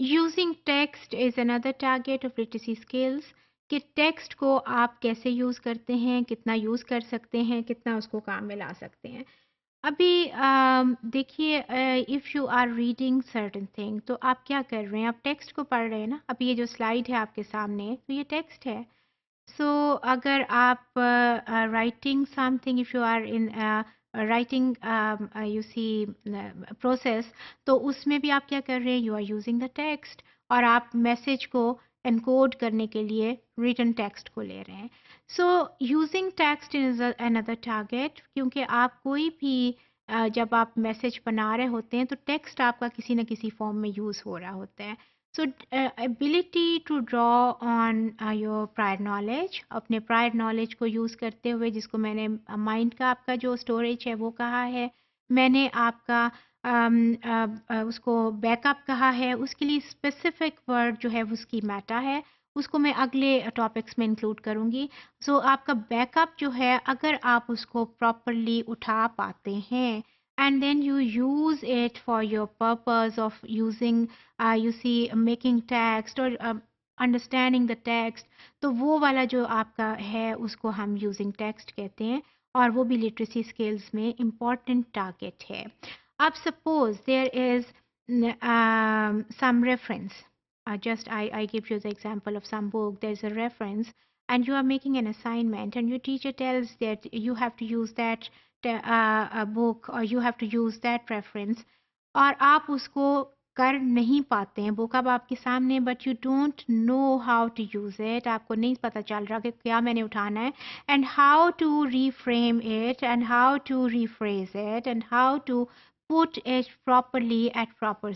Using text is another target of literacy skills कि text को आप कैसे यूज़ करते हैं, कितना यूज़ कर सकते हैं, कितना उसको काम में ला सकते हैं। अभी देखिए, if you are reading certain thing तो आप क्या कर रहे हैं? आप टेक्स्ट को पढ़ रहे हैं ना। अभी ये जो स्लाइड है आपके सामने तो ये टेक्स्ट है। सो अगर आप writing something, if you are in writing you see process, तो उसमें भी आप क्या कर रहे हैं? You are using the text और आप मैसेज को एनकोड करने के लिए रिटन टेक्स्ट को ले रहे हैं। So using text is another target, क्योंकि आप कोई भी जब आप मैसेज बना रहे होते हैं तो टेक्स्ट आपका किसी न किसी फॉर्म में यूज़ हो रहा होता है। So ability to draw on your prior knowledge, अपने प्रायर नॉलेज को यूज़ करते हुए, जिसको मैंने माइंड का आपका जो स्टोरेज है वो कहा है, मैंने आपका उसको बैकअप कहा है, उसके लिए स्पेसिफिक वर्ड जो है वो उसकी मेटा है, उसको मैं अगले टॉपिक्स में इंक्लूड करूँगी। सो आपका बैकअप जो है, अगर आप उसको प्रॉपरली उठा पाते हैं and then you use it for your purpose of using you see making text or understanding the text, तो वो वाला जो आपका है उसको हम using text कहते हैं और वो भी literacy skills में important target है। अब suppose there is some reference, just I give you the example of some book, there's a reference and you are making an assignment and your teacher tells that you have to use that a book or you have to use that reference और आप उसको कर नहीं पाते हैं, book अब आपके सामने but you don't know how to use it, आपको नहीं पता चल रहा कि क्या मैंने उठाना है and how to reframe it and how to rephrase it and how to put it properly at proper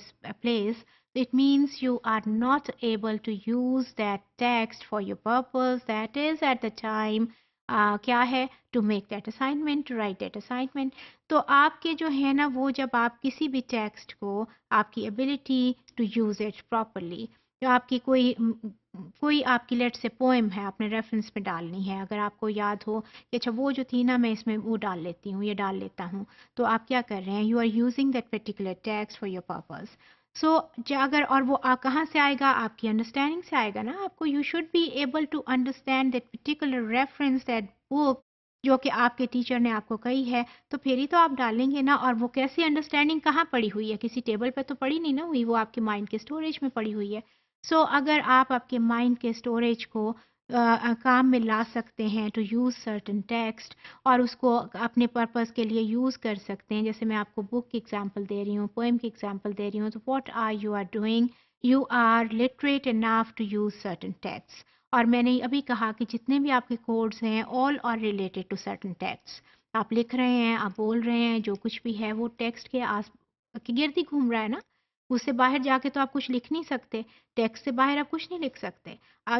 place. It means you are not able to use that text for your purpose, that is at the time क्या है, to make that assignment, to write that assignment. तो आपके जो है ना वो, जब आप किसी भी टेक्स्ट को, आपकी ability to use it properly, जो आपकी कोई आपकी लेट से पोएम है, आपने रेफरेंस में डालनी है, अगर आपको याद हो कि अच्छा वो जो थी ना, मैं इसमें वो डाल लेती हूँ, ये डाल लेता हूँ, तो आप क्या कर रहे हैं? You are using that particular text for your purpose. So अगर, और वो कहाँ से आएगा? आपकी अंडरस्टैंडिंग से आएगा ना। आपको you should be able to understand that particular reference, that book जो कि आपके टीचर ने आपको कही है, तो फिर ही तो आप डालेंगे ना। और वो कैसी अंडरस्टैंडिंग कहाँ पड़ी हुई है? किसी टेबल पे तो पड़ी नहीं ना हुई, वो आपके माइंड के स्टोरेज में पड़ी हुई है। सो अगर आप आपके माइंड के स्टोरेज को काम में ला सकते हैं टू यूज़ सर्टेन टेक्स्ट और उसको अपने पर्पस के लिए यूज़ कर सकते हैं, जैसे मैं आपको बुक की एग्जांपल दे रही हूँ, पोएम की एग्जांपल दे रही हूँ, तो what are you are doing? You are literate enough to use certain text. और मैंने अभी कहा कि जितने भी आपके कोड्स हैं, all are related to certain text. आप लिख रहे हैं, आप बोल रहे हैं, जो कुछ भी है वो टेक्स्ट के आस के गिर्द ही घूम रहा है ना। उससे बाहर जाके तो आप कुछ लिख नहीं सकते। टेक्स्ट से बाहर आप कुछ नहीं लिख सकते।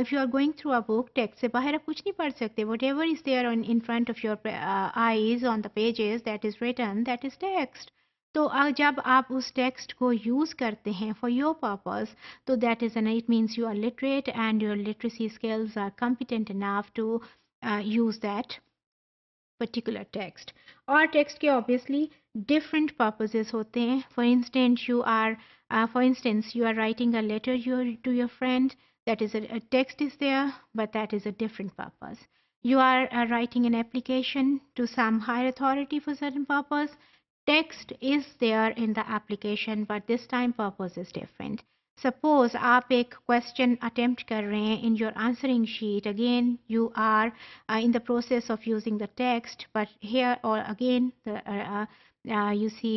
If you are going through a book, text से बाहर आप कुछ नहीं पढ़ सकते। Whatever is there on in front of your eyes on the pages, that is written, that is text. तो जब आप उस टेक्स्ट को यूज़ करते हैं फॉर योर पर्पस, तो that is an, it means you are literate and your literacy skills are competent enough to use that particular text। और text के obviously different purposes होते हैं। For instance you are writing a letter to your friend, that is a text is there, but that is a different purpose। You are writing an application to some higher authority for certain purpose, text is there in the application, but this time purpose is different। Suppose आप एक question attempt कर रहे हैं in your answering sheet, again you are in the process of using the text, but here or again you see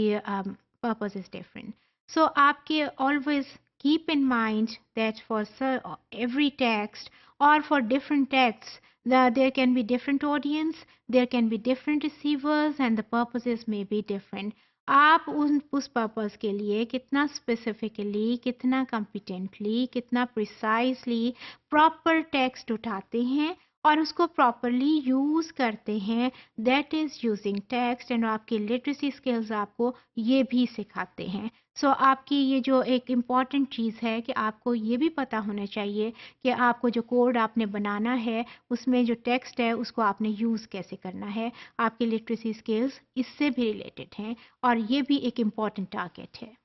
purpose is different। So आपके always keep in mind that for every text or for different texts, there can be different audience, there can be different receivers and the purposes may be different। आप उस purpose के लिए कितना specifically, कितना competently, कितना precisely proper text उठाते हैं और उसको प्रॉपरली यूज़ करते हैं, that is using text. And आपकी लिटरेसी स्किल्स आपको ये भी सिखाते हैं। सो आपकी ये जो एक इम्पॉर्टेंट चीज़ है कि आपको ये भी पता होना चाहिए कि आपको जो कोड आपने बनाना है उसमें जो टेक्स्ट है उसको आपने यूज़ कैसे करना है। आपकी लिटरेसी स्किल्स इससे भी रिलेटेड हैं और ये भी एक इम्पॉर्टेंट टारगेट है।